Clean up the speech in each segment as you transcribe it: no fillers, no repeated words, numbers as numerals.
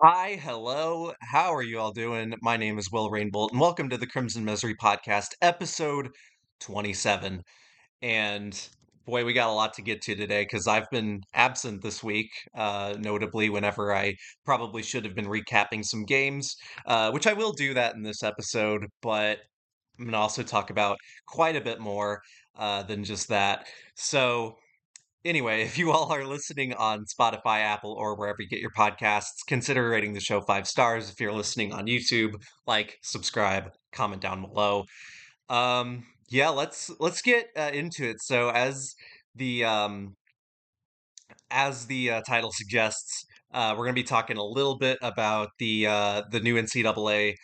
Hi, hello. How are you all doing? My name is Will Rainbolt, and welcome to the Crimson Misery Podcast, episode 27. And boy, we got a lot to get to today because I've been absent this week, notably whenever I probably should have been recapping some games, which I will do that in this episode, but I'm going to also talk about quite a bit more than just that. So, anyway, if you all are listening on Spotify, Apple, or wherever you get your podcasts, consider rating the show 5 stars. If you're listening on YouTube, like, subscribe, comment down below. Yeah, let's get into it. So, the um, as the title suggests, we're going to be talking a little bit about the new NCAA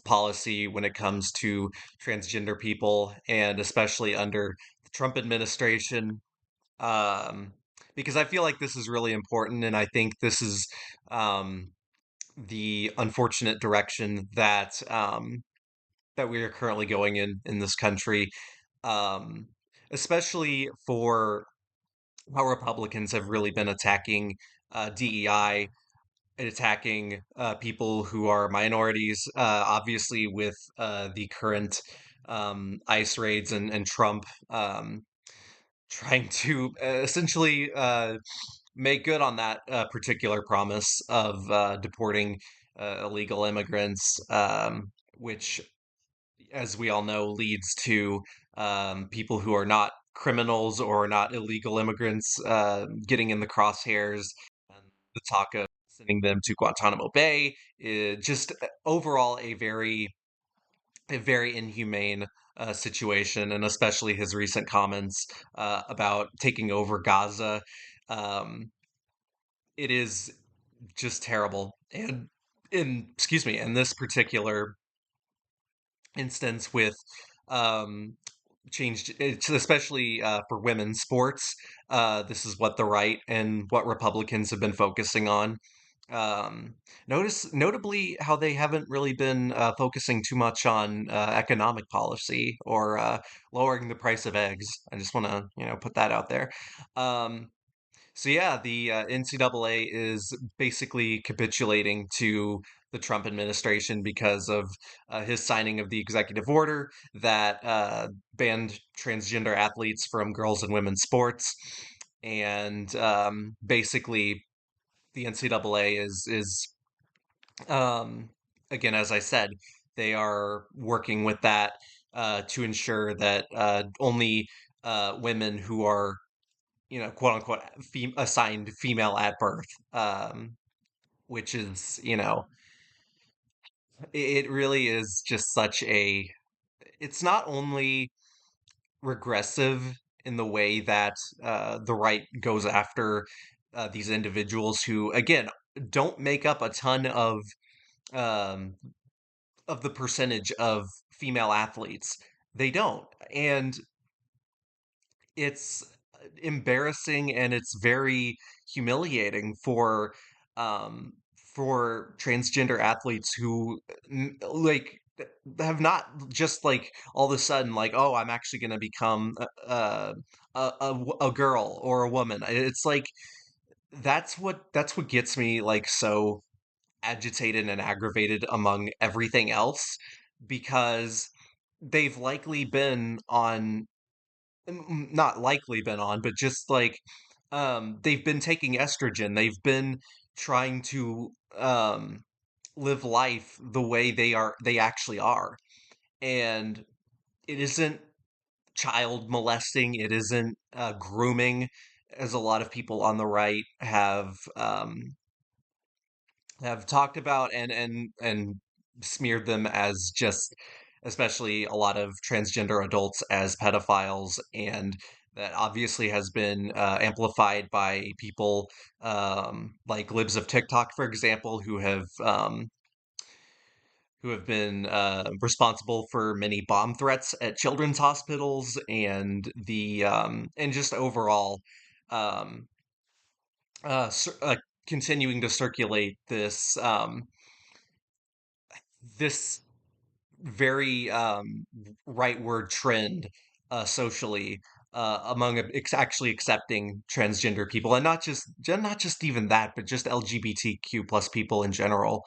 policy when it comes to transgender people, and especially under the Trump administration, um, because I feel like this is really important, and I think this is um, the unfortunate direction that we are currently going in this country, um, especially for how Republicans have really been attacking DEI and attacking people who are minorities, obviously with the current ICE raids and Trump. Trying to essentially make good on that particular promise of deporting illegal immigrants, which, as we all know, leads to people who are not criminals or not illegal immigrants getting in the crosshairs. And the talk of sending them to Guantanamo Bay is just overall a very inhumane situation, and especially his recent comments about taking over Gaza. Um, it is just terrible. And excuse me, in this particular instance with um, changed, it's especially for women's sports. This is what the right and what Republicans have been focusing on. Um, notably how they haven't really been focusing too much on economic policy or lowering the price of eggs. I just want to, put that out there. Um, so yeah, the NCAA is basically capitulating to the Trump administration because of his signing of the executive order that banned transgender athletes from girls and women's sports, and basically the NCAA is um, again, as I said, they are working with that to ensure that only women who are, quote unquote, assigned female at birth, which is, it really is just such a. It's not only regressive in the way that the right goes after these individuals who, again, don't make up a ton um, of the percentage of female athletes. They don't, and it's embarrassing and it's very humiliating um for transgender athletes who like have not just like all of a sudden like, oh, I'm actually going to become a girl or a woman. It's like that's what gets me like so agitated and aggravated among everything else, because they've likely been on not likely been on, but just like they've been taking estrogen. They've been trying to live life the way they actually are. And it isn't child molesting, it isn't grooming, as a lot of people on the right have talked about and smeared them as, just especially a lot of transgender adults, as pedophiles. And that obviously has been amplified by people like libs of TikTok, for example, who have been responsible for many bomb threats at children's hospitals, and just overall um, continuing to circulate this very rightward trend socially. among actually accepting transgender people, and not just even that, but just LGBTQ plus people in general,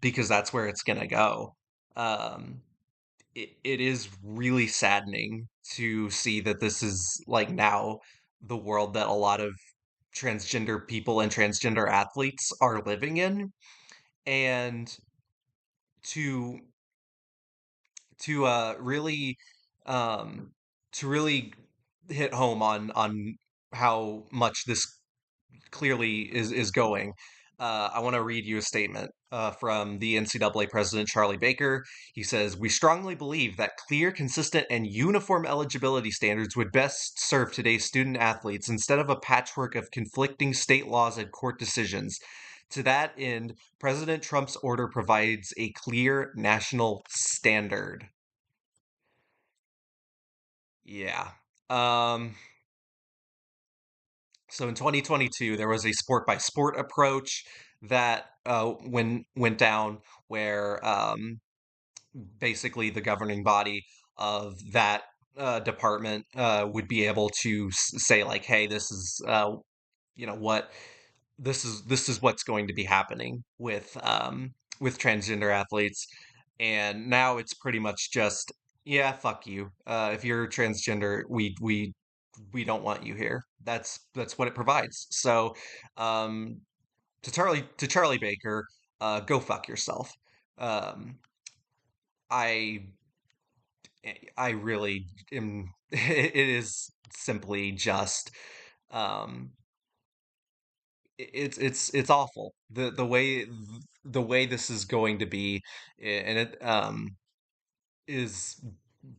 because that's where it's gonna go. Um, it is really saddening to see that this is like now the world that a lot of transgender people and transgender athletes are living in, and to really um to really hit home on how much this clearly is going. I want to read you a statement from the NCAA president, Charlie Baker. He says, "We strongly believe that clear, consistent, and uniform eligibility standards would best serve today's student athletes instead of a patchwork of conflicting state laws and court decisions. To that end, President Trump's order provides a clear national standard." Yeah. Um, So in 2022, there was a sport by sport approach that went down where basically the governing body of that department would be able to say like, "Hey, this is what this is what's going to be happening with transgender athletes," and now it's pretty much just, yeah, fuck you. If you're transgender, we don't want you here. That's what it provides. So, um, to Charlie Baker, go fuck yourself. Um, I I really am. It is simply just um, it's awful the way this is going to be, and it is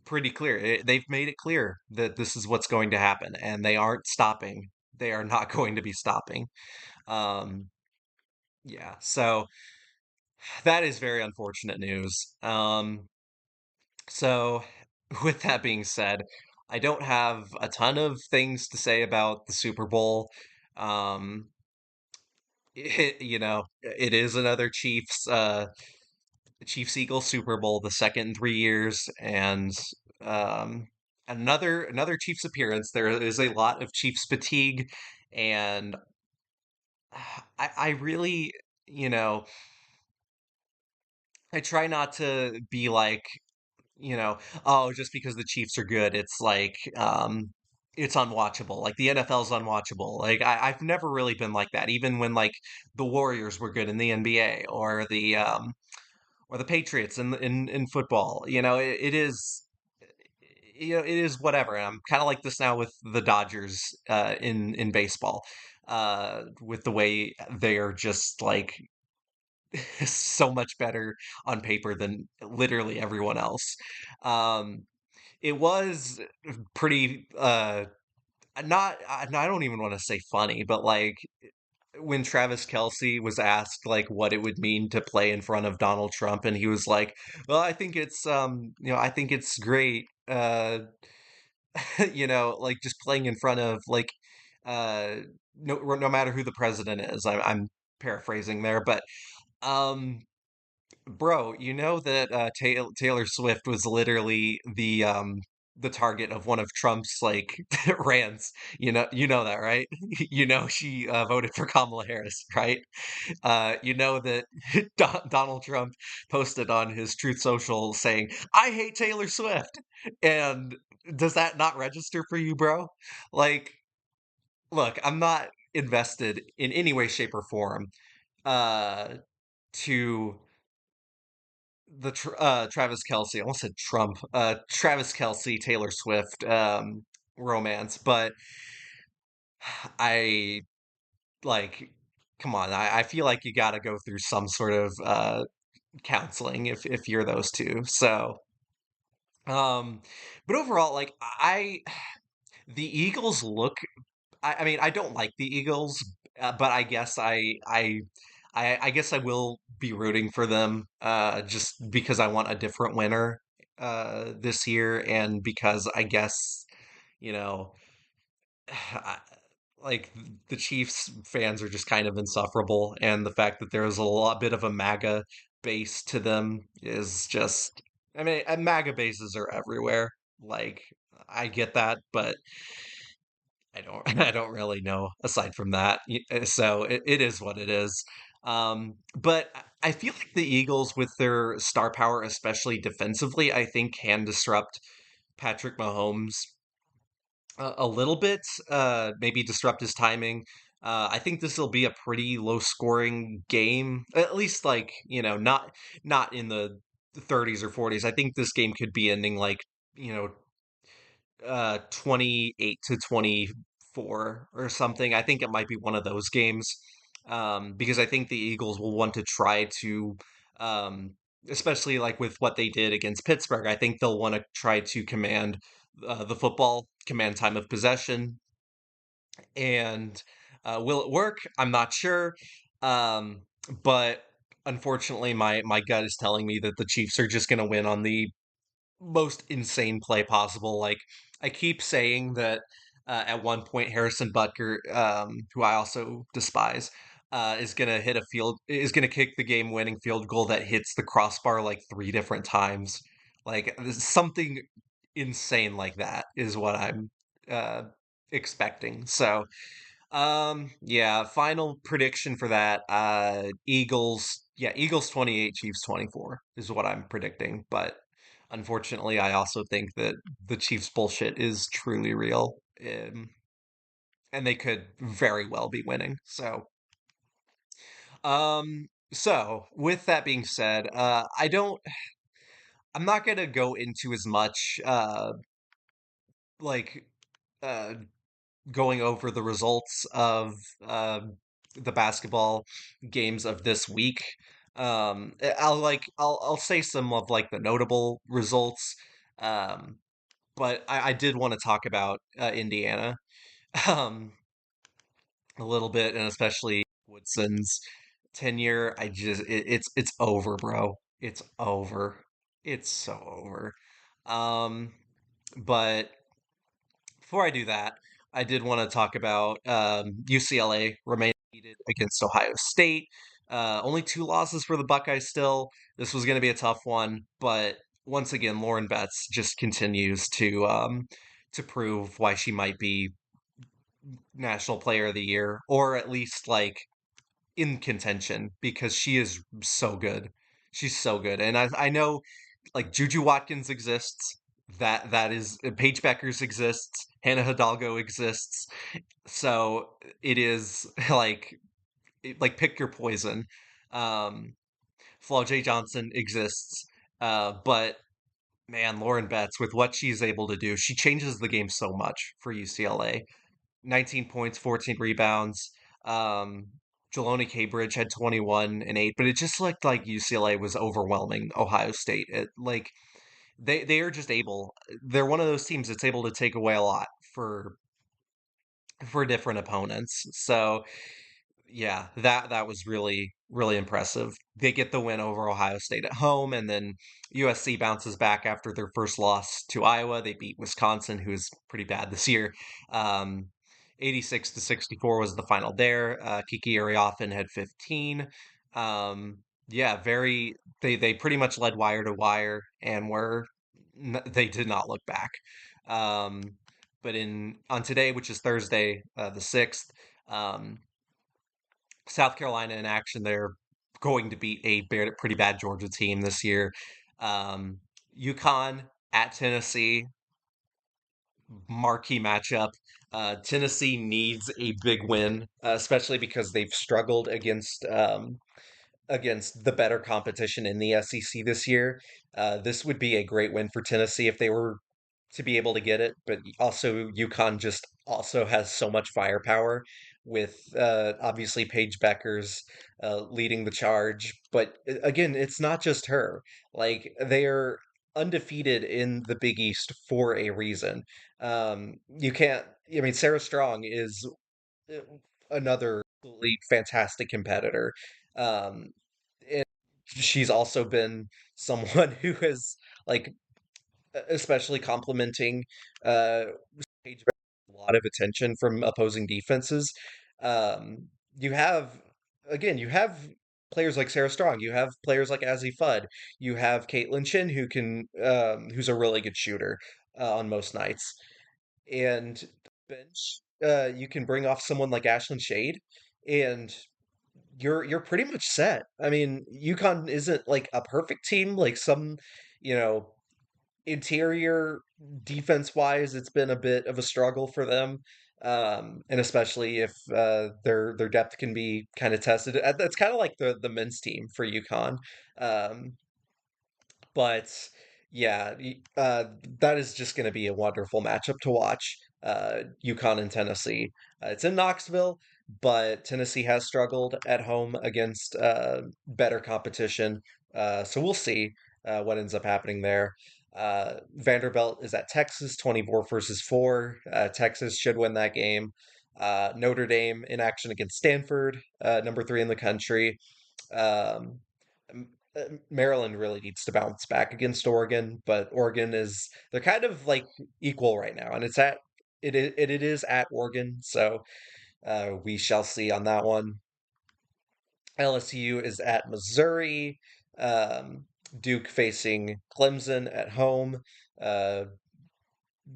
pretty clear. They've made it clear that this is what's going to happen, and they aren't stopping. They are not going to be stopping. Um, yeah, so that is very unfortunate news. So with that being said, I don't have a ton of things to say about the Super Bowl. Um, it is another Chiefs Eagles Super Bowl, the second in 3 years, and um, another Chiefs appearance. There is a lot of Chiefs fatigue, and I really, you know, I try not to be like, oh, just because the Chiefs are good, it's like it's unwatchable. Like the NFL's unwatchable. Like I've never really been like that, even when like the Warriors were good in the NBA or the Patriots in football. It is it is whatever. And I'm kind of like this now with the Dodgers in baseball. With the way they are just like so much better on paper than literally everyone else. Um, it was pretty not I don't even want to say funny, but like when Travis Kelce was asked like what it would mean to play in front of Donald Trump, and he was like, "Well, I think it's I think it's great, like just playing in front of like uh no matter who the president is." I'm paraphrasing there, but um bro, you know that Taylor Swift was literally the target of one of Trump's like rants. You know that, right? You know she voted for Kamala Harris, right? You know that Donald Trump posted on his Truth Social saying, "I hate Taylor Swift." And does that not register for you, bro? Like, look, I'm not invested in any way, shape, or form uh to Travis Kelce, I almost said Trump, Travis Kelce, Taylor Swift romance, but I like, come on, I feel like you got to go through some sort of counseling if you're those two. So, um, but overall, like the Eagles look. I mean, I don't like the Eagles, but I guess I will be rooting for them, just because I want a different winner, this year, and because I guess, you know, I, like the Chiefs fans are just kind of insufferable, and the fact that there's a lot bit of a MAGA base to them is just, I mean, MAGA bases are everywhere. Like, I get that, but I don't I don't really know aside from that. So it is what it is. But I feel like the Eagles, with their star power, especially defensively, I think can disrupt Patrick Mahomes a little bit, maybe disrupt his timing. I think this will be a pretty low scoring game, at least like, not in the 30s or 40s. I think this game could be ending like, you know, 28 to 24 or something. I think it might be one of those games. Because I think the Eagles will want to try to, um, especially like with what they did against Pittsburgh, I think they'll want to try to command the football, command time of possession. And will it work? I'm not sure. Um, but unfortunately, my gut is telling me that the Chiefs are just going to win on the most insane play possible. Like, I keep saying that at one point Harrison Butker, who I also despise, is gonna kick the game winning field goal that hits the crossbar like three different times. Like, something insane like that is what I'm uh, expecting. So yeah, final prediction for that. Eagles 28, Chiefs 24 is what I'm predicting, but unfortunately I also think that the Chiefs bullshit is truly real. And they could very well be winning. So with that being said, I'm not gonna go into as much like uh going over the results of uh, the basketball games of this week. I'll say some of like the notable results. Um, but I did want to talk about Indiana um, a little bit, and especially Woodson's tenure. It's over, bro. It's over. It's so over. Um, but before I do that, I did want to talk about UCLA remained undefeated against Ohio State. Only two losses for the Buckeyes still. This was going to be a tough one, but once again, Lauren Betts just continues to prove why she might be National Player of the Year, or at least like in contention, because she is so good. She's so good, and I know like Juju Watkins exists. That is Paige Beckers exists. Hannah Hidalgo exists. So it is like pick your poison. Um, Flo J. Johnson exists. But man, Lauren Betts, with what she's able to do, she changes the game so much for UCLA. 19 points, 14 rebounds. Um, Jeloni Cambridge had 21 and 8, but it just looked like UCLA was overwhelming Ohio State. They are just able. They're one of those teams that's able to take away a lot for different opponents. So yeah, that was really really impressive. They get the win over Ohio State at home, and then USC bounces back after their first loss to Iowa. They beat Wisconsin, who's pretty bad this year. Um, 86 to 64 was the final there. Kiki Ariafen had 15. Um, yeah, very. They pretty much led wire to wire, and they did not look back. Um, but in on today, which is Thursday, the 6th. Um, South Carolina in action. They're going to beat a pretty bad Georgia team this year. Um, UConn at Tennessee, marquee matchup. Tennessee needs a big win, especially because they've struggled against the better competition in the SEC this year. This would be a great win for Tennessee if they were to be able to get it, but also UConn just also has so much firepower with obviously Paige Beckers leading the charge. But again, it's not just her. Like, they are undefeated in the Big East for a reason. You can't. I mean, Sarah Strong is uh, another absolutely fantastic competitor. Um, and she's also been someone who has like especially complimenting uh Page a lot of attention from opposing defenses. Um, you have you have players like Sarah Strong, you have players like Azzy Fudd, you have Caitlin Chin who can who's a really good shooter. on most nights. And bench, you can bring off someone like Ashlyn Shade, and you're pretty much set. I mean, UConn isn't like a perfect team, like some, you know, interior defense wise, it's been a bit of a struggle for them. And especially if their depth can be kind of tested. That's kind of like the men's team for UConn. Um, but yeah, that is just going to be a wonderful matchup to watch. UConn and Tennessee. It's in Knoxville, but Tennessee has struggled at home against better competition. So we'll see what ends up happening there. Vanderbilt is at Texas, 24 versus 4. Texas should win that game. Notre Dame in action against Stanford, number 3 in the country. Um, Maryland really needs to bounce back against Oregon, but Oregon is they're kind of like equal right now, and it is at Oregon, so we shall see on that one. LSU is at Missouri. Duke facing Clemson at home. Uh,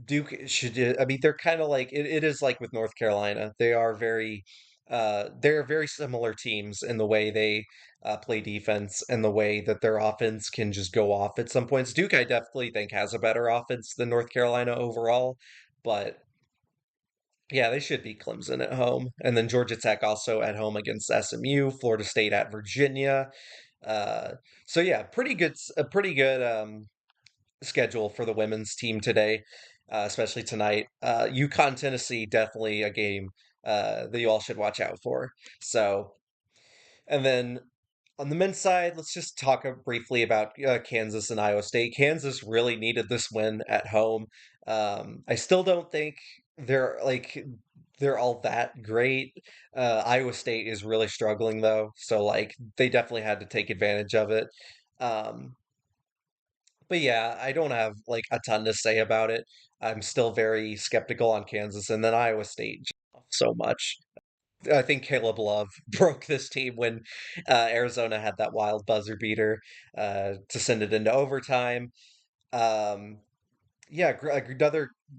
Duke should, I mean, they're kind of like it is like with North Carolina. They're very similar teams in the way they play defense and the way that their offense can just go off at some points. Duke, I definitely think, has a better offense than North Carolina overall, but yeah, they should beat Clemson at home. And then Georgia Tech also at home against SMU, Florida State at Virginia. Uh, so yeah, a pretty good schedule for the women's team today, especially tonight. UConn Tennessee definitely a game that you all should watch out for. So, and then on the men's side, let's just talk briefly about Kansas and Iowa State. Kansas really needed this win at home. I still don't think they're like they're all that great. Iowa State is really struggling though, so like they definitely had to take advantage of it. Um, but yeah, I don't have like a ton to say about it. I'm still very skeptical on Kansas and then Iowa State so much. I think Caleb Love broke this team when Arizona had that wild buzzer beater to send it into overtime. Um, yeah,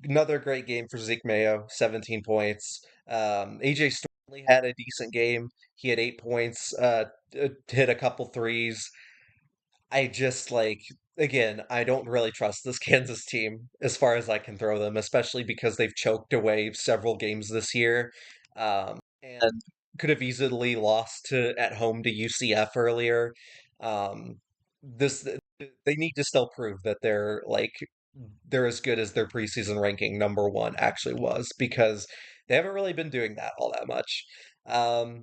another great game for Zeke Mayo, 17 points. AJ Storley had a decent game. He had 8 points, hit a couple threes. I just like again, I don't really trust this Kansas team as far as I can throw them, especially because they've choked away several games this year, and could have easily lost to at home to UCF earlier. Um, this they need to still prove that they're as good as their preseason ranking number one actually was because they haven't really been doing that all that much. Um,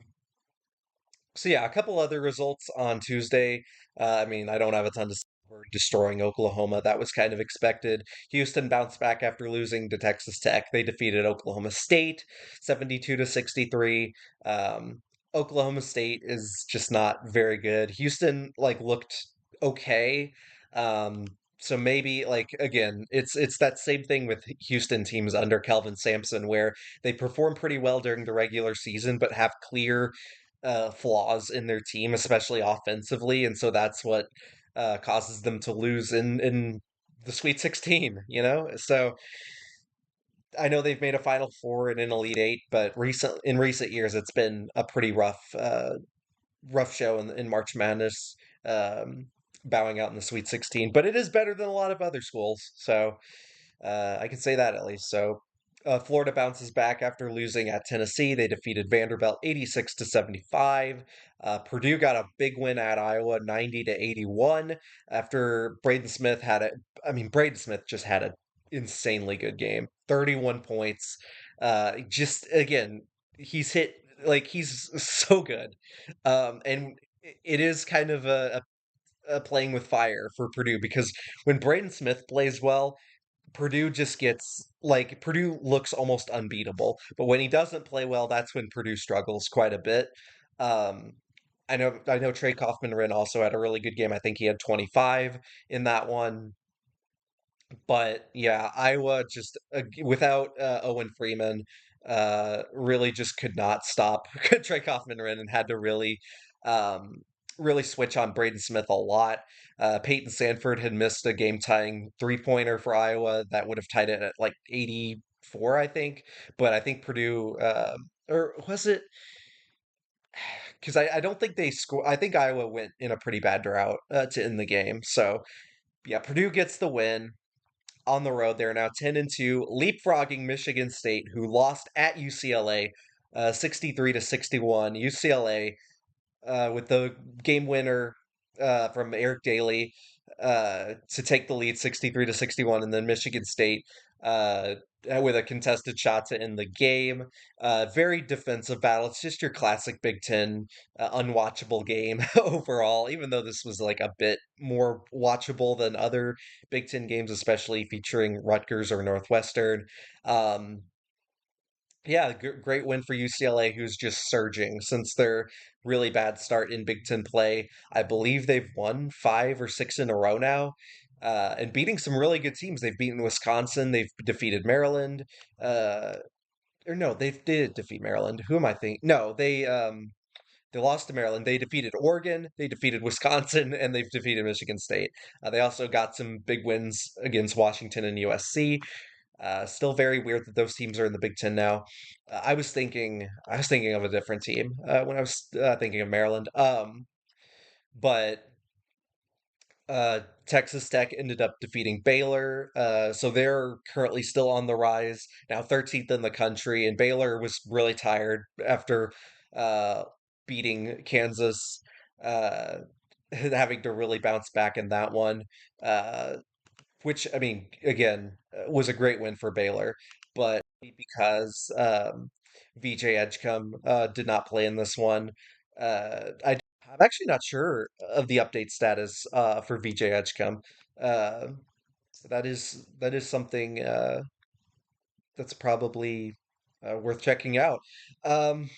so yeah, a couple other results on Tuesday. I mean, I don't have a ton to say. We're destroying Oklahoma. That was kind of expected. Houston bounced back after losing to Texas Tech. They defeated Oklahoma State 72 to 63. Um, Oklahoma State is just not very good. Houston like looked okay. Um, so maybe like again, it's that same thing with Houston teams under Kelvin Sampson where they perform pretty well during the regular season but have clear flaws in their team, especially offensively, and so that's what causes them to lose in the Sweet 16. You know, so I know they've made a Final Four and an Elite Eight, but in recent years, it's been a pretty rough show in March Madness, um, bowing out in the Sweet 16. But it is better than a lot of other schools, so I can say that at least. So Florida bounces back after losing at Tennessee. They defeated Vanderbilt 86 to 75. Purdue got a big win at Iowa 90 to 81 after Braden Smith had a I mean Braden Smith just had an insanely good game. 31 points. Just again, he's hit like he's so good. And it is kind of a playing with fire for Purdue because when Braden Smith plays well, Purdue just gets like Purdue looks almost unbeatable. But when he doesn't play well, that's when Purdue struggles quite a bit. Um, I know Trey Kaufman-Renn also had a really good game. I think he had 25 in that one. But yeah, Iowa just without Owen Freeman, really just could not stop Trey Kaufman-Renn and had to really um, really switch on Braden Smith a lot. Peyton Sanford had missed a game tying three-pointer for Iowa that would have tied it at like 84, I think. But I think Purdue, or was it? Because I don't think they score. I think Iowa went in a pretty bad drought to end the game. So yeah, Purdue gets the win on the road. They're now 10-2, leapfrogging Michigan State, who lost at UCLA, 63 to 61. UCLA with the game winner from Eric Daly to take the lead 63 to 61, and then Michigan State uh, with a contested shot to end the game. Very defensive battle. It's just your classic Big Ten unwatchable game overall, even though this was like a bit more watchable than other Big Ten games, especially featuring Rutgers or Northwestern. Um, yeah, great win for UCLA, who's just surging since their really bad start in Big Ten play. I believe they've won five or six in a row now, and beating some really good teams. They've beaten Wisconsin, they've defeated Maryland, uh, or no, they did defeat Maryland. Who am I thinking? No, they lost to Maryland. They defeated Oregon, they defeated Wisconsin, and they've defeated Michigan State. They also got some big wins against Washington and USC. Still very weird that those teams are in the Big Ten now. I was thinking of a different team when I was thinking of Maryland. But Texas Tech ended up defeating Baylor, so they're currently still on the rise, now 13th in the country. And Baylor was really tired after uh, beating Kansas, uh, having to really bounce back in that one. Uh, which I mean, again, was a great win for Baylor, but because VJ Edgecombe did not play in this one, I'm actually not sure of the update status for VJ Edgecombe. Uh, that is something that's probably worth checking out. Um,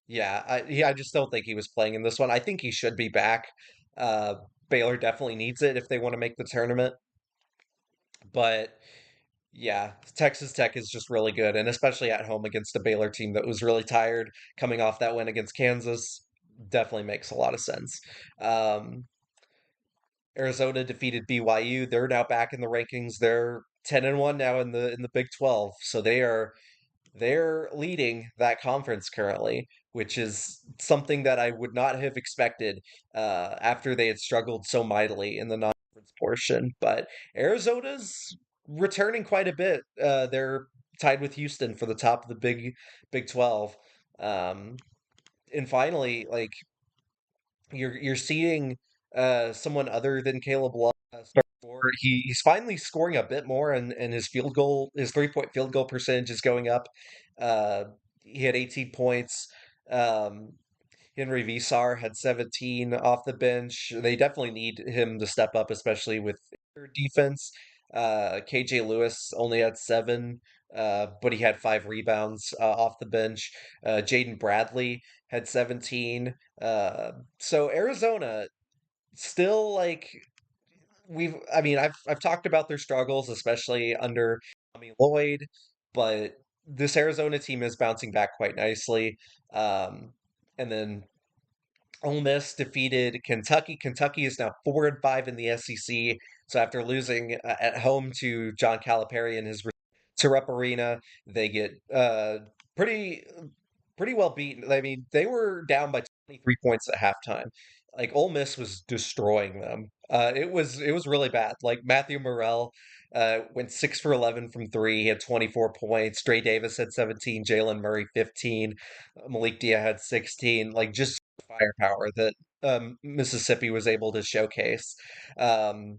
yeah, I just don't think he was playing in this one. I think he should be back. Uh, Baylor definitely needs it if they want to make the tournament, but. Yeah, Texas Tech is just really good, and especially at home against a Baylor team that was really tired coming off that win against Kansas, definitely makes a lot of sense. Um, Arizona defeated BYU. They're now back in the rankings. They're 10-1 now in the Big 12, so they're leading that conference currently, which is something that I would not have expected after they had struggled so mightily in the non-conference portion. But Arizona's returning quite a bit. They're tied with Houston for the top of the Big 12. Um, and finally, like you're seeing someone other than Caleb Love start to score. He's finally scoring a bit more, and his 3-point field goal percentage is going up. Uh, he had 18 points. Um, Henry Visar had 17 off the bench. They definitely need him to step up, especially with their defense. KJ Lewis only had seven, but he had five rebounds off the bench. Jaden Bradley had 17. So Arizona still like I mean, I've talked about their struggles, especially under Tommy Lloyd, but this Arizona team is bouncing back quite nicely. And then Ole Miss defeated Kentucky. Kentucky is now 4-5 in the SEC. So after losing at home to John Calipari and his to Rupp Arena, they get pretty pretty well beaten. I mean, they were down by 23 points at halftime. Like Ole Miss was destroying them. It was really bad. Like Matthew Morrell went 6 for 11 from three. He had 24 points. Dre Davis had 17. Jalen Murray 15. Malik Dia had 16. Like just firepower that Mississippi was able to showcase. Um,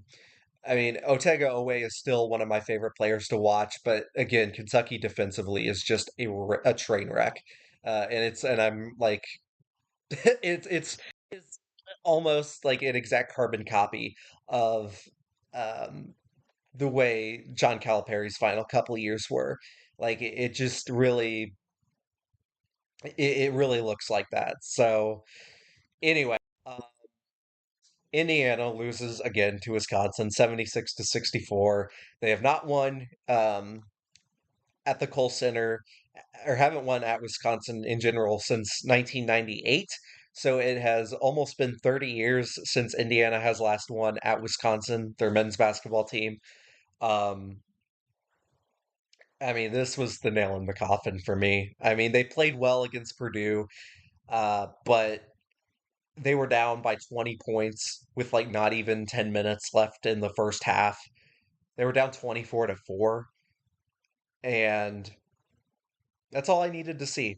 I mean, Otega Owe is still one of my favorite players to watch, but again, Kentucky defensively is just a train wreck. And I'm like, it's almost like an exact carbon copy of um, the way John Calipari's final couple years were. Like it just really, it really looks like that. So anyway. Indiana loses again to Wisconsin, 76 to 64. They have not won at the Kohl Center or haven't won at Wisconsin in general since 1998. So it has almost been 30 years since Indiana has last won at Wisconsin, their men's basketball team. Um, I mean, this was the nail in the coffin for me. I mean, they played well against Purdue, but they were down by 20 points with like not even 10 minutes left in the first half. They were down 24 to 4, and that's all I needed to see.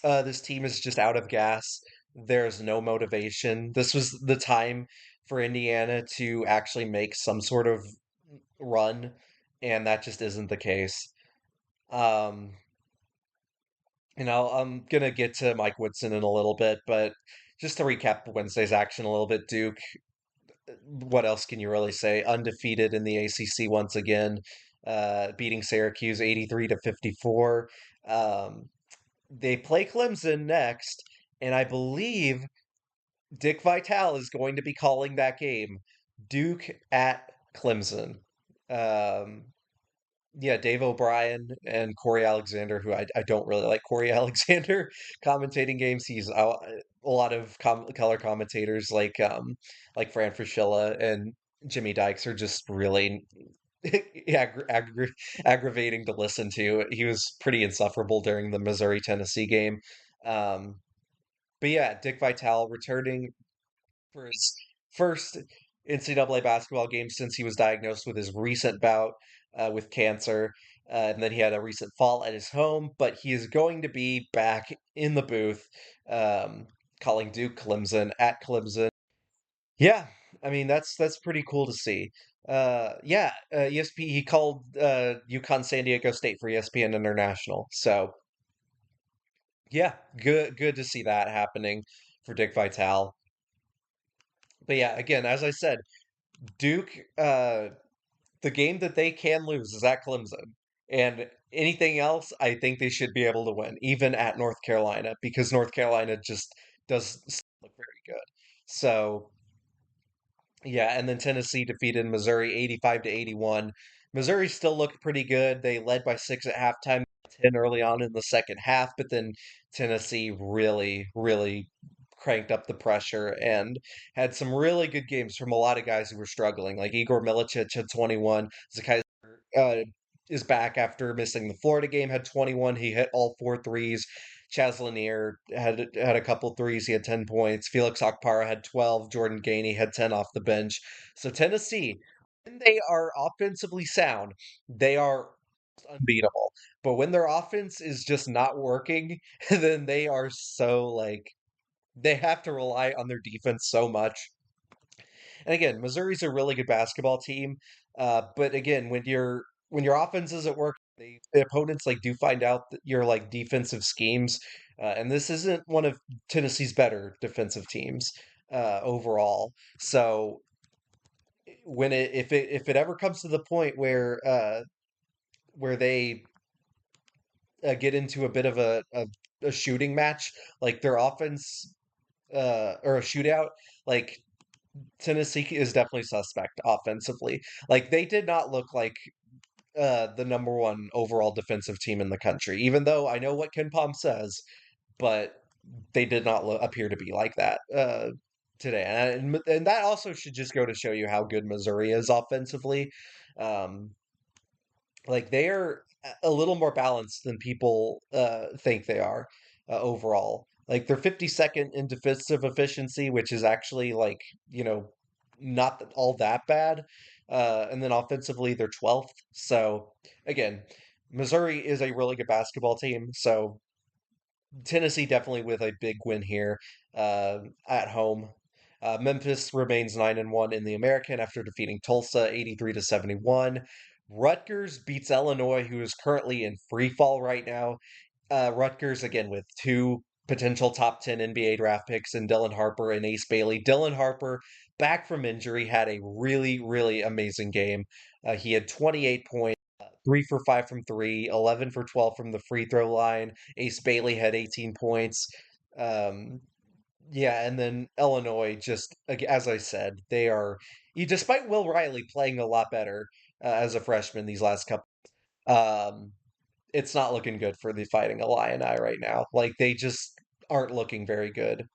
This team is just out of gas. There's no motivation. This was the time for Indiana to actually make some sort of run, and that just isn't the case. Um, I'm gonna get to Mike Woodson in a little bit, but just to recap Wednesday's action a little bit, Duke, what else can you really say? Undefeated in the ACC once again, beating Syracuse 83 to 54. Um, they play Clemson next, and I believe Dick Vitale is going to be calling that game. Duke at Clemson. Um, yeah, Dave O'Brien and Corey Alexander, who I don't really like Corey Alexander commentating games. He's a lot of color commentators like Fran Fraschilla and Jimmy Dykes are just really aggravating to listen to. He was pretty insufferable during the Missouri Tennessee game. Um, but yeah, Dick Vitale returning for his first NCAA basketball game since he was diagnosed with his recent bout with cancer. And then he had a recent fall at his home, but he is going to be back in the booth, um, calling Duke Clemson at Clemson. Yeah, I mean that's pretty cool to see. Yeah, ESP he called UConn San Diego State for ESPN International. So yeah, good to see that happening for Dick Vitale. But yeah, again, as I said, Duke, the game that they can lose is at Clemson. And anything else, I think they should be able to win, even at North Carolina, because North Carolina just does look very good. So, yeah, and then Tennessee defeated Missouri 85 to 81. Missouri still looked pretty good. They led by 6 at halftime, 10 early on in the second half, but then Tennessee really cranked up the pressure and had some really good games from a lot of guys who were struggling. Like Igor Milicic had 21. Zakai uh, is back after missing the Florida game, had 21. He hit all four threes. Chaz Lanier had a couple threes. He had 10 points. Felix Okpara had 12. Jordan Gainey had 10 off the bench. So Tennessee, when they are offensively sound, they are unbeatable. But when their offense is just not working, then they are so like they have to rely on their defense so much. And again, Missouri's a really good basketball team. But again, when your offense isn't working, the opponents like do find out that your like defensive schemes. And this isn't one of Tennessee's better defensive teams overall. So when if it ever comes to the point where they get into a bit of a shooting match, like their offense or a shootout, like Tennessee is definitely suspect offensively. Like they did not look like the number one overall defensive team in the country, even though I know what Ken Palm says, but they did not appear to be like that today. And that also should just go to show you how good Missouri is offensively. Um, like they are a little more balanced than people think they are overall. Like they're 52nd in defensive efficiency, which is actually like, not all that bad. And then offensively, they're 12th. So again, Missouri is a really good basketball team. So Tennessee definitely with a big win here at home. Memphis remains 9-1 in the American after defeating Tulsa 83 to 71. Rutgers beats Illinois, who is currently in free fall right now. Rutgers again with two potential top 10 NBA draft picks in Dylan Harper and Ace Bailey. Dylan Harper, back from injury, had a really amazing game. He had 28 points. 3 for 5 from three, 11 for 12 from the free throw line. Ace Bailey had 18 points. Um, yeah, and then Illinois, just as I said, despite Will Riley playing a lot better as a freshman these last couple. Um, it's not looking good for the Fighting Illini right now. Like they just aren't looking very good.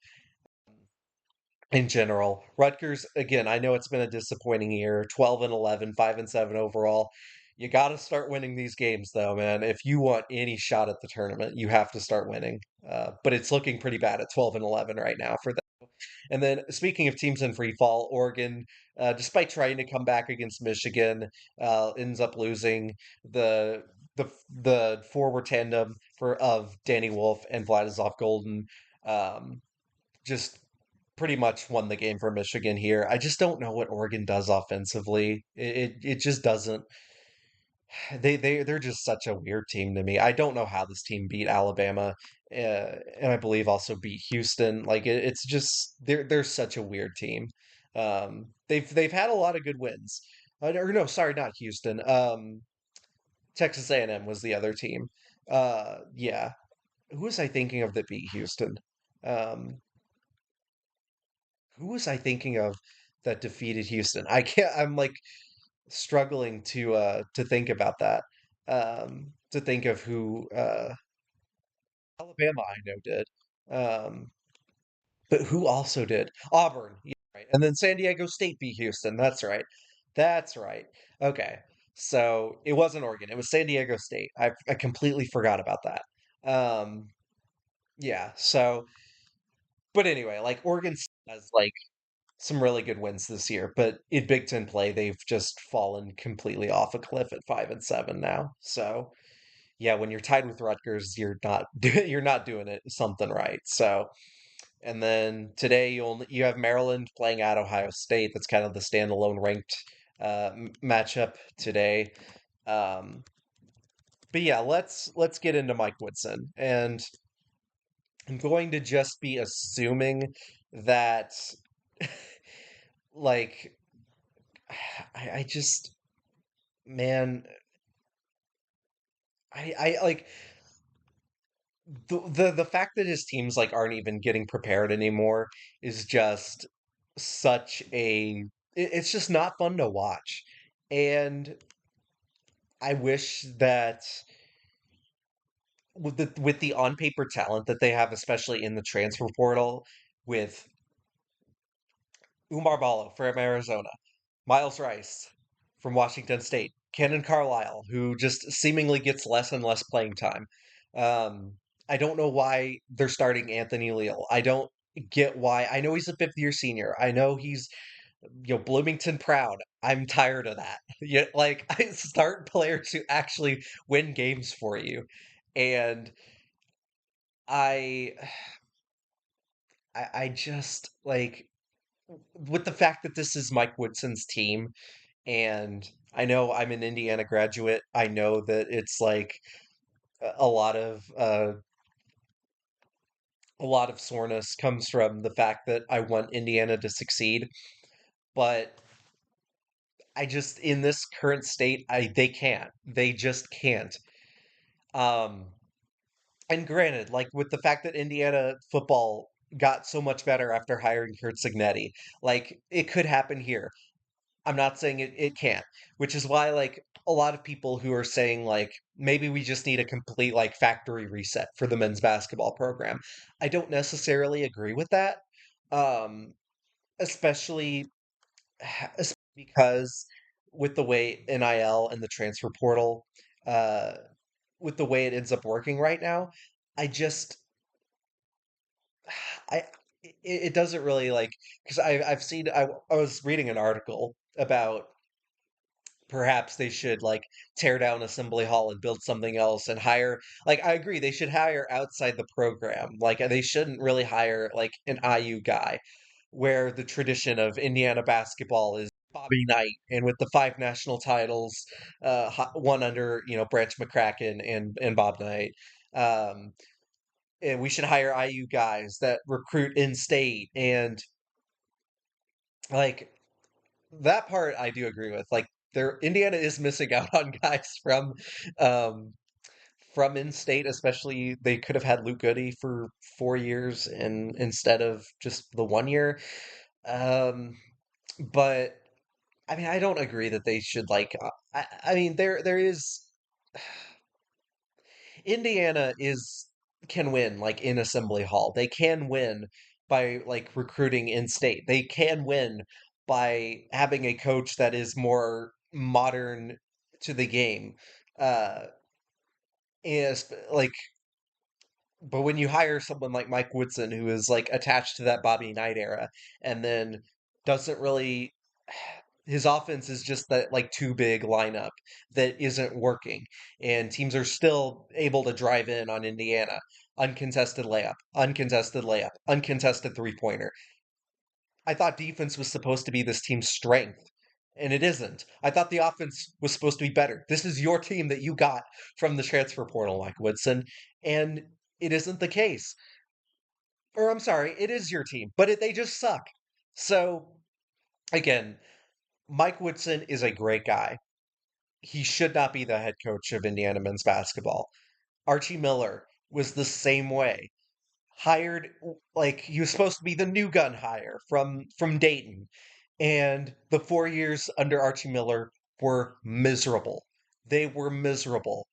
in general. Rutgers, again, I know it's been a disappointing year, 12 and 11, 5 and 7 overall. You got to start winning these games though, man. If you want any shot at the tournament, you have to start winning. But it's looking pretty bad at 12 and 11 right now for them. And then speaking of teams in free fall, Oregon, despite trying to come back against Michigan, ends up losing the the forward tandem for of Danny Wolf and Vladislav Golden. Um, just pretty much won the game for Michigan here. I just don't know what Oregon does offensively. It just doesn't. They're just such a weird team to me. I don't know how this team beat Alabama, and I believe also beat Houston. Like it's just they're such a weird team. They've had a lot of good wins. Or no, sorry, not Houston. Texas A&M was the other team. Yeah. Who was I thinking of that beat Houston? Um, who was I thinking of that defeated Houston? I can't. I'm like struggling to think about that. To think of who Alabama I know did. But who also did? Auburn, yeah, right. And then San Diego State beat Houston. That's right. That's right. Okay. So it wasn't Oregon. It was San Diego State. I completely forgot about that. Um, yeah. So, but anyway, like Oregon has like some really good wins this year, but in Big Ten play, they've just fallen completely off a cliff at 5 and 7 now. So yeah, when you're tied with Rutgers, you're not doing it something right. So and then today you have Maryland playing at Ohio State. That's kind of the standalone ranked matchup today. Um, but yeah, let's get into Mike Woodson, and I'm going to just be assuming that like I just man I like the fact that his teams like aren't even getting prepared anymore is just such it's just not fun to watch. And I wish that with the on paper talent that they have, especially in the transfer portal, with Umar Ballo from Arizona, Miles Rice from Washington State, Cannon Carlisle, who just seemingly gets less and less playing time. Um, I don't know why they're starting Anthony Leal. I don't get why. I know he's a fifth year senior. I know he's Bloomington proud. I'm tired of that. Yet, like I start players who actually win games for you, and I I just like with the fact that this is Mike Woodson's team. And I know I'm an Indiana graduate. I know that it's like a lot of a lot of soreness comes from the fact that I want Indiana to succeed, but I just in this current state, I they can't. They just can't. Um, and granted, like with the fact that Indiana football got so much better after hiring Kurt Signetti, like it could happen here. I'm not saying it can't, which is why like a lot of people who are saying like maybe we just need a complete like factory reset for the men's basketball program. I don't necessarily agree with that. Um, especially especially because with the way NIL and the transfer portal uh with the way it ends up working right now, I just I it doesn't really like because I've seen I was reading an article about perhaps they should like tear down Assembly Hall and build something else and hire like I agree they should hire outside the program. Like they shouldn't really hire like an IU guy where the tradition of Indiana basketball is Bobby Knight and with the five national titles one under Branch McCracken and Bob Knight. Um and we should hire IU guys that recruit in state and like that part I do agree with. Like there Indiana is missing out on guys um from in-state, especially they could have had Luke Goody for 4 years and instead of just the 1 year. Um but I mean I don't agree that they should like I mean there is Indiana is can win like in Assembly Hall. They can win by like recruiting in state. They can win by having a coach that is more modern to the game. Uh, is like, but when you hire someone like Mike Woodson, who is like attached to that Bobby Knight era, and then doesn't really, his offense is just that like too big lineup that isn't working, and teams are still able to drive in on Indiana. Uncontested layup, uncontested layup, uncontested three-pointer. I thought defense was supposed to be this team's strength, and it isn't. I thought the offense was supposed to be better. This is your team that you got from the transfer portal, Mike Woodson, and it isn't the case. Or I'm sorry, it is your team, but they just suck. So again, Mike Woodson is a great guy. He should not be the head coach of Indiana men's basketball. Archie Miller was the same way. Hired like he was supposed to be the new gun hire from Dayton, and the 4 years under Archie Miller were miserable. They were miserable.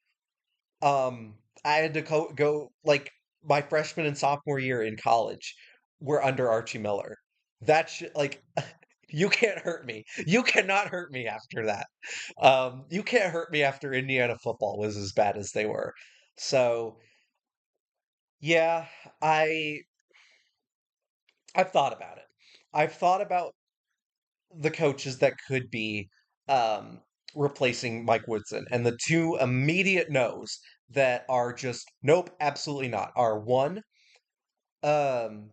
I had to go like my freshman and sophomore year in college were under Archie Miller. That like you can't hurt me. You cannot hurt me after that. You can't hurt me after Indiana football was as bad as they were. So yeah, I I've thought about it. I've thought about the coaches that could be um, replacing Mike Woodson, and the two immediate no's that are just nope, absolutely not. Are one, um,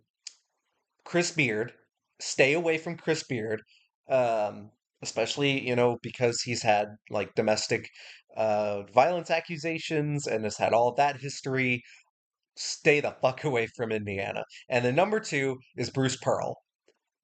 Chris Beard. Stay away from Chris Beard, um, especially because he's had like domestic violence accusations and has had all of that history. Stay the fuck away from Indiana. And then number two is Bruce Pearl.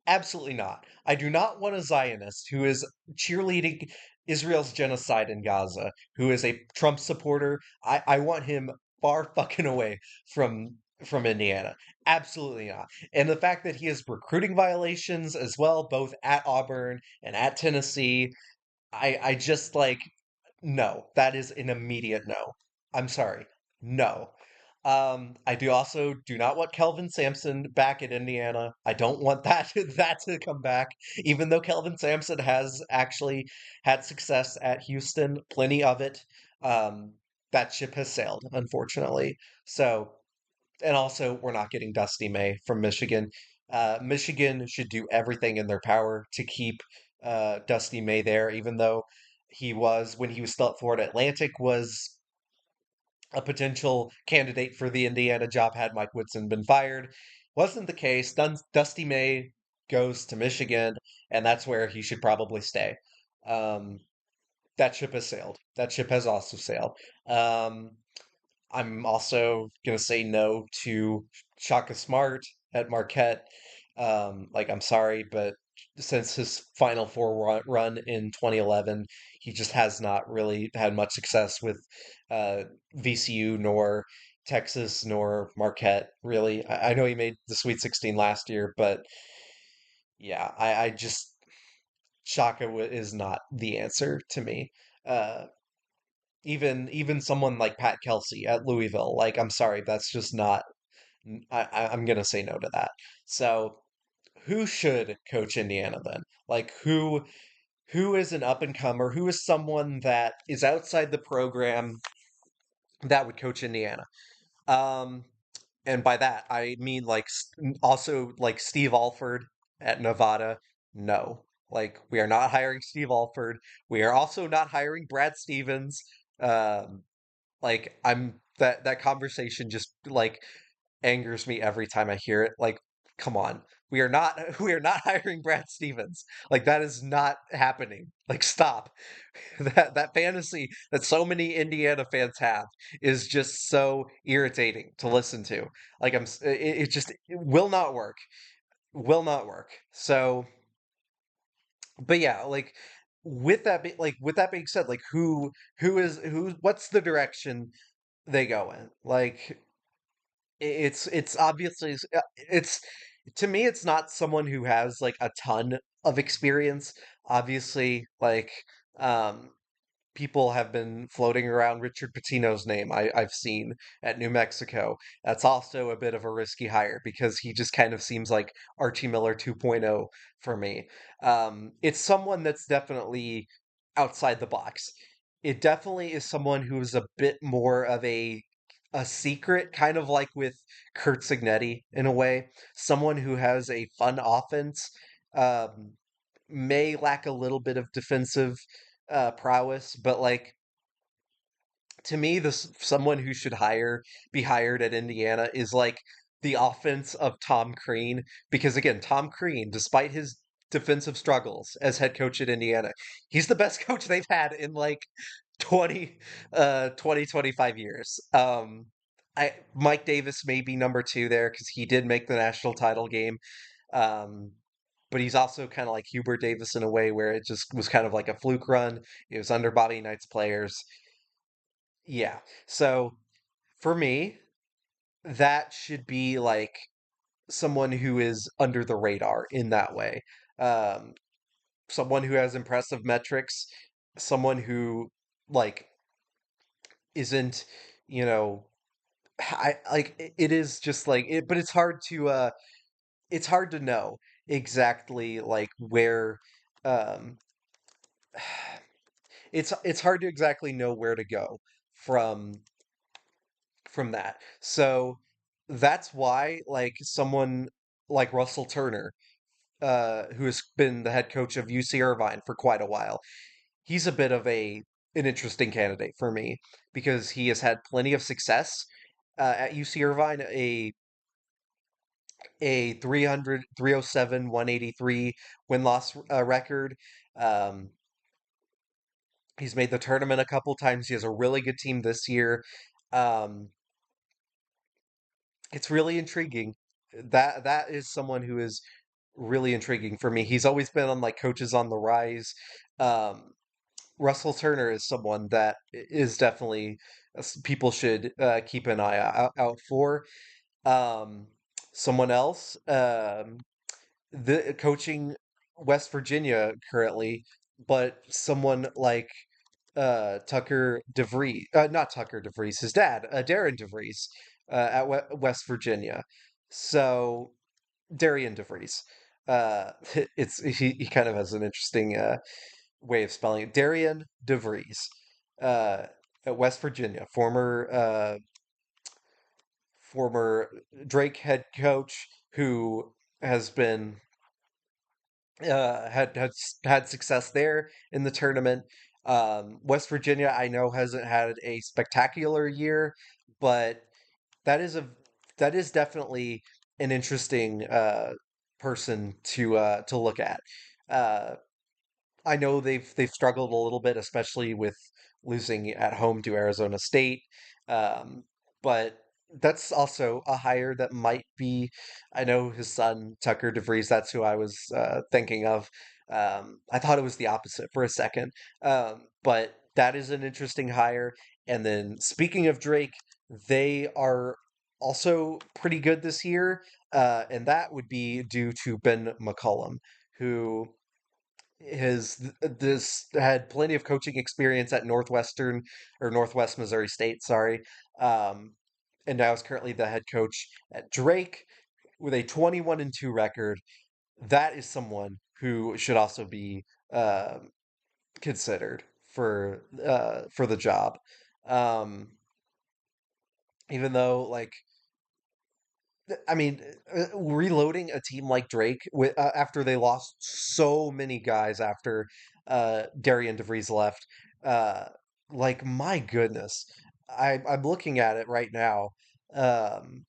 Absolutely not. I do not want a Zionist who is cheerleading Israel's genocide in Gaza, who is a Trump supporter. I want him far fucking away from Indiana. Absolutely not. And the fact that he has recruiting violations as well, both at Auburn and at Tennessee, I just like no, that is an immediate no. I'm sorry. No. I do also do not want Kelvin Sampson back at Indiana. I don't want that that to come back, even though Kelvin Sampson has actually had success at Houston, plenty of it. Um, that ship has sailed, unfortunately. So, and also we're not getting Dusty May from Michigan. Michigan should do everything in their power to keep Dusty May there, even though he was when he was still at Florida Atlantic was a potential candidate for the Indiana job had Mike Woodson been fired. Wasn't the case. Dusty May goes to Michigan, and that's where he should probably stay. Um, that ship has sailed. That ship has also sailed. Um, I'm also gonna say no to Shaka Smart at Marquette. Like I'm sorry, but since his Final Four run in 2011, he just has not really had much success with uh, VCU nor Texas nor Marquette. Really, I know he made the Sweet 16 last year, but yeah, I just Shaka is not the answer to me. Uh, even someone like Pat Kelsey at Louisville, like I'm sorry, that's just not. I'm gonna say no to that. So who should coach Indiana then? Like who is an up and comer? Who is someone that is outside the program that would coach Indiana? Um, and by that I mean like also like Steve Alford at Nevada. No, like we are not hiring Steve Alford. We are also not hiring Brad Stevens. Um, like I'm that conversation just like angers me every time I hear it. Like, come on. We are not we are not hiring Brad Stevens. Like that is not happening. Like stop. That fantasy that so many Indiana fans have is just so irritating to listen to. Like it just it will not work. Will not work. So, but yeah, like with that being said, like who what's the direction they go in? Like it's obviously it's to me it's not someone who has like a ton of experience obviously like um people have been floating around Richard Pitino's name. I've seen at New Mexico. That's also a bit of a risky hire because he just kind of seems like Archie Miller 2.0 for me. It's someone that's definitely outside the box. It definitely is someone who is a bit more of a secret, kind of like with Kurt Signetti in a way. Someone who has a fun offense, um, may lack a little bit of defensive prowess, but like to me, this someone who should hire be hired at Indiana is like the offense of Tom Crean, because again, Tom Crean, despite his defensive struggles as head coach at Indiana, he's the best coach they've had in like 20 25 years. I Mike Davis may be number 2 there because he did make the national title game. Um, but he's also kind of like Hubert Davis in a way where it just was kind of like a fluke run. It was under Bobby Knight's players. Yeah. So for me, that should be like someone who is under the radar in that way. Um, Someone who has impressive metrics, someone who like isn't, you know, I like it is just like it, but it's hard to know exactly like where um it's hard to exactly know where to go from that. So that's why like someone like Russell Turner, who has been the head coach of UC Irvine for quite a while, he's a bit of a an interesting candidate for me because he has had plenty of success at UC Irvine, a 300 307 183 win-loss record. Um, he's made the tournament a couple times. He has a really good team this year. Um, it's really intriguing. That is someone who is really intriguing for me. He's always been on like coaches on the rise. Um, Russell Turner is someone that is definitely people should keep an eye out for. Um, Someone else, the coaching West Virginia currently, but someone like Tucker DeVries, not Tucker DeVries, his dad, Darren DeVries, at West Virginia. So Darian DeVries. It's he kind of has an interesting way of spelling it. Darian DeVries, uh, at West Virginia, former Drake head coach who has been had success there in the tournament. West Virginia, I know, hasn't had a spectacular year, but that is a that is definitely an interesting person to look at. Uh, I know they've struggled a little bit, especially with losing at home to Arizona State. Um, but that's also a hire that might be. I know his son Tucker DeVries. That's who I was thinking of. I thought it was the opposite for a second, but that is an interesting hire. And then speaking of Drake, they are also pretty good this year, and that would be due to Ben McCollum, who this had plenty of coaching experience at Northwestern or Northwest Missouri State, sorry. Um, and now is currently the head coach at Drake with a 21-2 record. That is someone who should also be considered for the job. Um, Even though like I mean, reloading a team like Drake with after they lost so many guys after Darian DeVries left, uh, like my goodness, I'm looking at it right now. Um,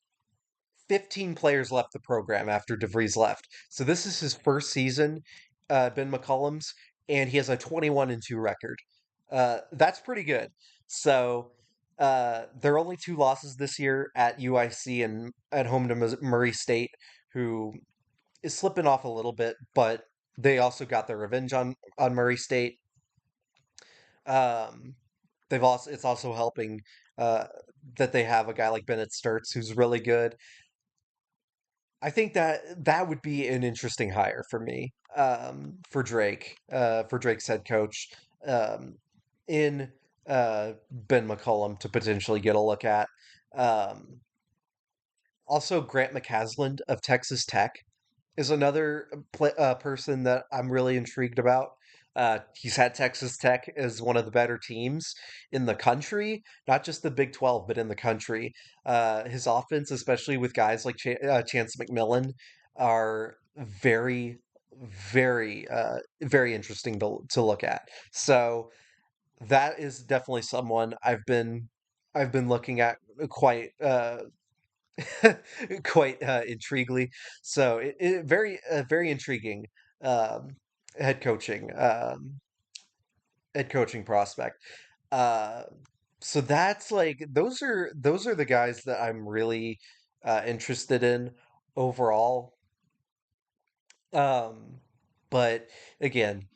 15 players left the program after DeVries left, so this is his first season, Ben McCollum's, and he has a 21-2 record. That's pretty good. So. There are only 2 losses this year at UIC and at home to Murray State, who is slipping off a little bit, but they also got their revenge on Murray State. Um, they've also it's also helping uh, that they have a guy like Bennett Sturts who's really good. I think that would be an interesting hire for me, for Drake, for Drake's head coach. Um, in Ben McCollum to potentially get a look at. Um, Also, Grant McCasland of Texas Tech is another person that I'm really intrigued about. He's had Texas Tech as one of the better teams in the country, not just the Big 12, but in the country. His offense, especially with guys like Chance McMillan, are very interesting to look at. So that is definitely someone I've been looking at quite quite intriguingly. So very intriguing um, head coaching head coaching prospect. Uh, so that's like those are the guys that I'm really interested in overall. Um, but again,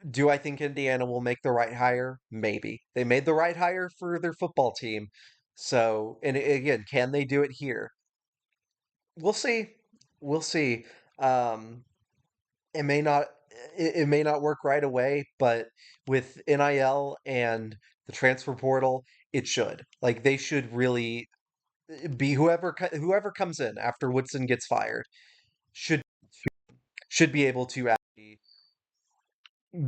do I think Indiana will make the right hire? Maybe. They made the right hire for their football team. So, and again, can they do it here? We'll see. We'll see. Um, it may not it may not work right away, but with NIL and the transfer portal, it should. Like they should really be whoever comes in after Woodson gets fired should should be able to actually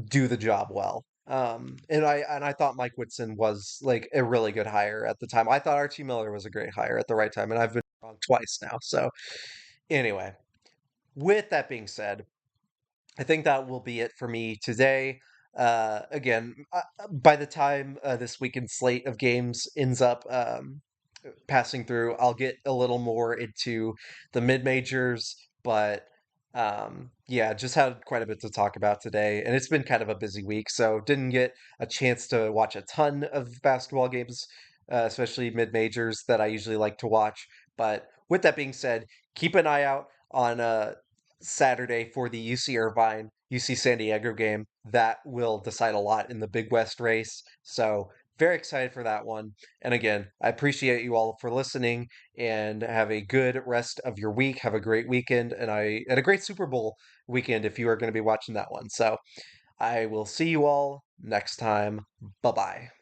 do the job well. And I thought Mike Woodson was like a really good hire at the time. I thought Archie Miller was a great hire at the right time, and I've been wrong twice now. So anyway, with that being said, I think that will be it for me today. Again, by the time this weekend slate of games ends up passing through, I'll get a little more into the mid majors, but yeah, just had quite a bit to talk about today, and it's been kind of a busy week, so didn't get a chance to watch a ton of basketball games, especially mid majors that I usually like to watch. But with that being said, keep an eye out on Saturday for the UC Irvine UC San Diego game. That will decide a lot in the Big West race. So very excited for that one. And again, I appreciate you all for listening and have a good rest of your week. Have a great weekend and a great Super Bowl weekend if you are going to be watching that one. So I will see you all next time. Bye bye.